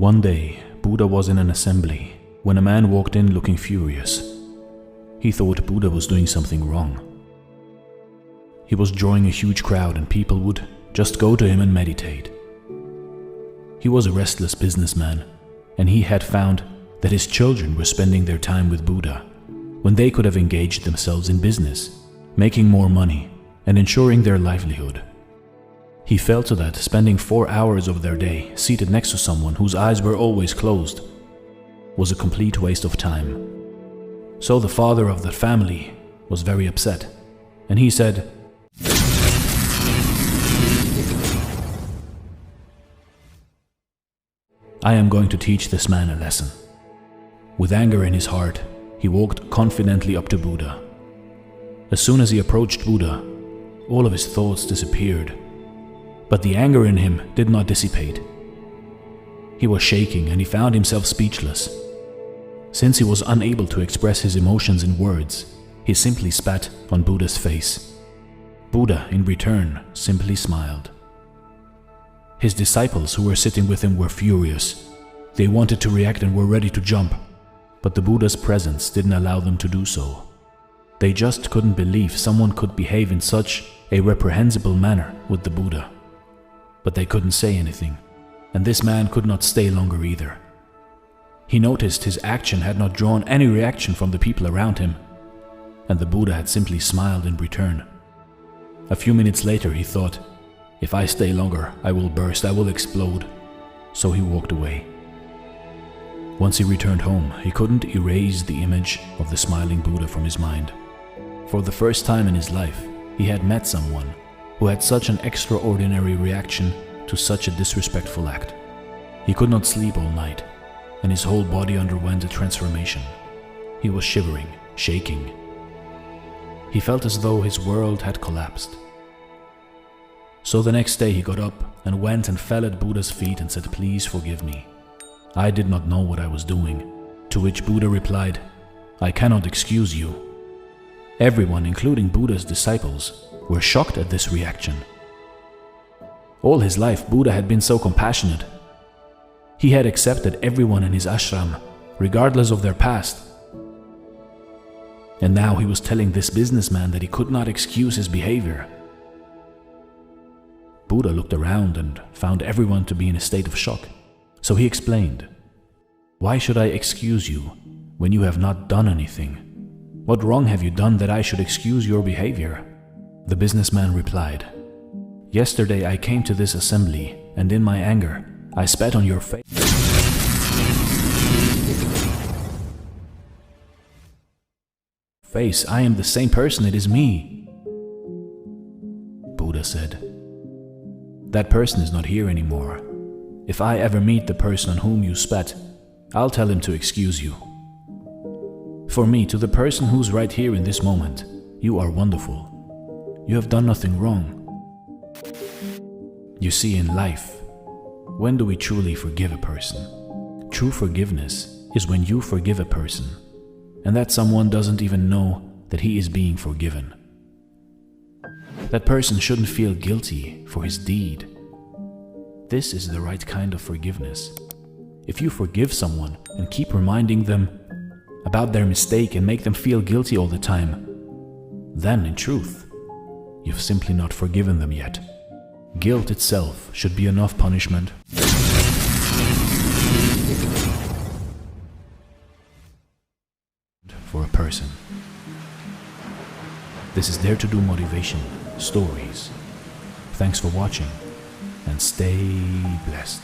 One day, Buddha was in an assembly when a man walked in looking furious. He thought Buddha was doing something wrong. He was drawing a huge crowd and people would just go to him and meditate. He was a restless businessman, and he had found that his children were spending their time with Buddha when they could have engaged themselves in business, making more money and ensuring their livelihood. He felt that spending 4 hours of their day seated next to someone whose eyes were always closed was a complete waste of time. So the father of the family was very upset, and he said, "I am going to teach this man a lesson." With anger in his heart, he walked confidently up to Buddha. As soon as he approached Buddha, all of his thoughts disappeared, but the anger in him did not dissipate. He was shaking and he found himself speechless. Since he was unable to express his emotions in words, he simply spat on Buddha's face. Buddha, in return, simply smiled. His disciples who were sitting with him were furious. They wanted to react and were ready to jump, but the Buddha's presence didn't allow them to do so. They just couldn't believe someone could behave in such a reprehensible manner with the Buddha. But they couldn't say anything, and this man could not stay longer either. He noticed his action had not drawn any reaction from the people around him, and the Buddha had simply smiled in return. A few minutes later he thought, "If I stay longer, I will burst, I will explode." So he walked away. Once he returned home, he couldn't erase the image of the smiling Buddha from his mind. For the first time in his life, he had met someone who had such an extraordinary reaction to such a disrespectful act. He could not sleep all night, and his whole body underwent a transformation. He was shivering, shaking. He felt as though his world had collapsed. So the next day he got up and went and fell at Buddha's feet and said, "Please forgive me. I did not know what I was doing." To which Buddha replied, "I cannot excuse you." Everyone, including Buddha's disciples, were shocked at this reaction. All his life, Buddha had been so compassionate. He had accepted everyone in his ashram, regardless of their past. And now he was telling this businessman that he could not excuse his behavior. Buddha looked around and found everyone to be in a state of shock. So he explained, "Why should I excuse you when you have not done anything? What wrong have you done that I should excuse your behavior?" The businessman replied, "Yesterday I came to this assembly, and in my anger, I spat on your face." "I am the same person, it is me." Buddha said, "That person is not here anymore. If I ever meet the person on whom you spat, I'll tell him to excuse you. For me, to the person who's right here in this moment, you are wonderful. You have done nothing wrong." You see, in life, when do we truly forgive a person? True forgiveness is when you forgive a person, and that someone doesn't even know that he is being forgiven. That person shouldn't feel guilty for his deed. This is the right kind of forgiveness. If you forgive someone and keep reminding them about their mistake and make them feel guilty all the time, then, in truth, you've simply not forgiven them yet. Guilt itself should be enough punishment for a person. This is Dare to Do Motivation Stories. Thanks for watching, and stay blessed.